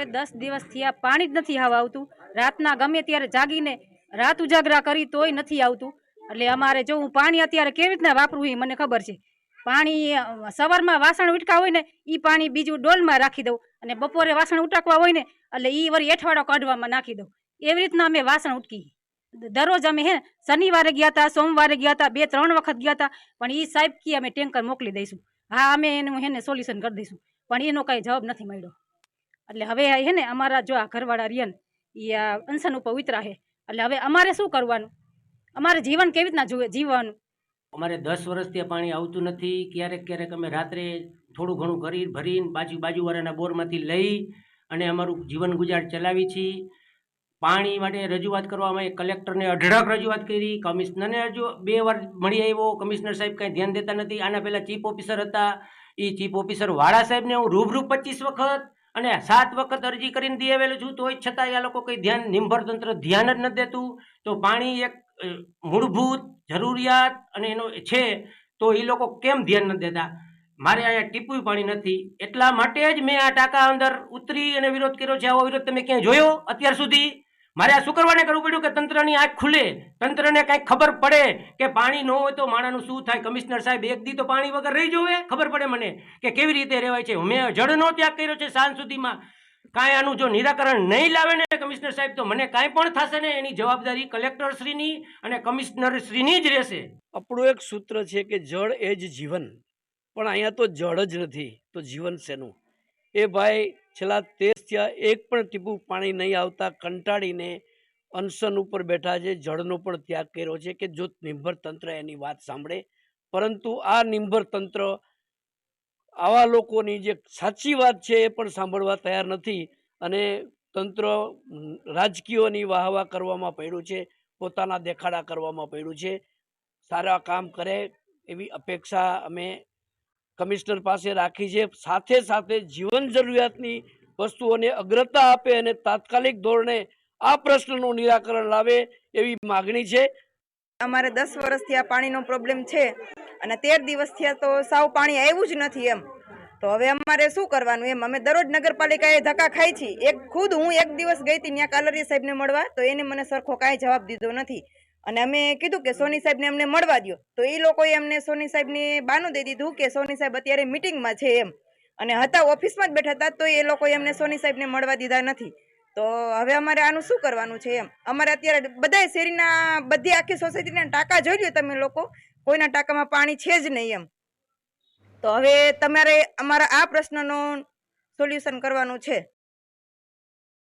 10 દિવસ થયા પાણી જ નથી આવતું। રાતના ગમે ત્યારે જાગીને રાત ઉજાગરા કરી તોય નથી આવતું। એટલે અમારે જો હું પાણી અત્યારે કેવી રીતના વાપરું એ મને ખબર છે। પાણી સવારમાં વાસણ ઉટકા હોય ને એ પાણી બીજું ડોલમાં રાખી દઉં અને બપોરે વાસણ ઉટકવા હોય ને એટલે એ વળી એઠવાડો કાઢવામાં નાખી દઉં। એવી રીતના અમે વાસણ ઉટકી। દરરોજ અમે હે શનિવારે ગયા હતા, સોમવારે ગયા હતા, 2-3 વખત ગયા હતા, પણ એ સાહેબ કી અમે ટેન્કર મોકલી દઈશું, હા અમે એનું હેને સોલ્યુશન કરી દઈશું, પણ એનો કઈ જવાબ નથી મળ્યો। એટલે હવે હે ને અમારા જો આ ઘરવાળા રિયન એ અનશન ઉપર ઉતરા છે। એટલે હવે અમારે શું કરવાનું, અમારે જીવન કેવી રીતના જીવવાનું? અમારે 10 વર્ષથી પાણી આવતું નથી। ક્યારેક ક્યારેક અમે રાત્રે થોડું ઘણું કરી ભરીને બાજુવાળાના બોરમાંથી લઈ અને અમારું જીવન ગુજાર ચલાવી છીએ। પાણી માટે રજૂઆત કરવામાં કલેક્ટરને અઢળક રજૂઆત કરી, કમિશનરને 2 વાર મળી આવ્યો, કમિશનર સાહેબ કંઈ ધ્યાન દેતા નથી। આના પહેલાં ચીફ ઓફિસર હતા, એ ચીફ ઓફિસર વાળા સાહેબને હું રૂબરૂ 25 વખત અને 7 વખત અરજી કરીને દઈ આવેલું છું, તોય છતાં આ લોકો કંઈ ધ્યાન, નિંભર તંત્ર ધ્યાન જ નથી દેતું। તો પાણી એક મૂળભૂત જરૂરિયાત અને એનો છે, તો એ લોકો કેમ ધ્યાન નથી દેતા? મારે અહીંયા ટીપુય પાણી નથી, એટલા માટે જ મેં આ ટાંકા અંદર ઉતરી અને વિરોધ કર્યો છે। આવો વિરોધ તમે ક્યાંય જોયો અત્યાર સુધી? મારે આ શુક્રવારે કરવું પડ્યું કે તંત્રની આંખ ખુલે, તંત્રને કંઈક ખબર પડે કે પાણી ન હોય તો માણસનું શું થાય। કમિશનર સાહેબ એક દી તો પાણી વગર રહી જોવે, ખબર પડે મને કે કેવી રીતે રહેવાય છે। મેં જળનો ત્યાગ કર્યો છે સાંજ સુધીમાં, કાંઈ આનું જો નિરાકરણ નહીં લાવે ને કમિશનર સાહેબ તો મને કાંઈ પણ થશે ને એની જવાબદારી કલેક્ટર શ્રીની અને કમિશનર શ્રીની જ રહેશે। આપણું એક સૂત્ર છે કે જળ એ જ જીવન, પણ અહીંયા તો જળ જ નથી તો જીવન શેનું? એ ભાઈ છેલ્લા 13 થયા એક પણ ટીપું પાણી નહીં આવતા કંટાળીને અનશન ઉપર બેઠા છે। જળનો પણ ત્યાગ કર્યો છે કે જો નિંભર તંત્ર એની વાત સાંભળે, પરંતુ આ નિંભર તંત્ર આવા લોકોની જે સાચી વાત છે એ પણ સાંભળવા તૈયાર નથી અને તંત્ર રાજકીયોની વાહવા કરવામાં પડ્યું છે, પોતાના દેખાડા કરવામાં પડ્યું છે। સારા કામ કરે એવી અપેક્ષા અમે કમિશનર પાસે રાખી છે, સાથે સાથે જીવન જરૂરિયાતની વસ્તુઓને અગ્રતા આપે અને તાત્કાલિક ધોરણે આ પ્રશ્નનું નિરાકરણ લાવે એવી માગણી છે। અમારે 10 વર્ષથી આ પાણીનો પ્રોબ્લેમ છે અને 13 દિવસ થયા તો સાવ પાણી આવ્યું જ નથી એમ। તો હવે અમારે શું કરવાનું એમ? અમે દરરોજ નગરપાલિકાએ ધક્કા ખાઈ છીએ। ખુદ હું એક દિવસ ગઈ હતી ત્યાં કાલરિયા સાહેબને મળવા, તો એને મને સરખો કાંઈ જવાબ દીધો નથી અને અમે કીધું કે સોની સાહેબને અમને મળવા દો, તો એ લોકોએ અમને સોની સાહેબને બાનું દઈ દીધું કે સોની સાહેબ અત્યારે મિટિંગમાં છે એમ, અને હતા ઓફિસમાં જ બેઠા હતા, તો એ લોકોએ અમને સોની સાહેબને મળવા દીધા નથી। તો હવે અમારે આનું શું કરવાનું છે એમ? અમારે અત્યારે બધા શેરીના બધી આખી સોસાયટીના ટાંકા જોઈ લો તમે લોકો, કોઈના ટાંકામાં પાણી છે જ નહીં એમ। તો હવે તમારે અમારા આ પ્રશ્નનું સોલ્યુશન કરવાનું છે।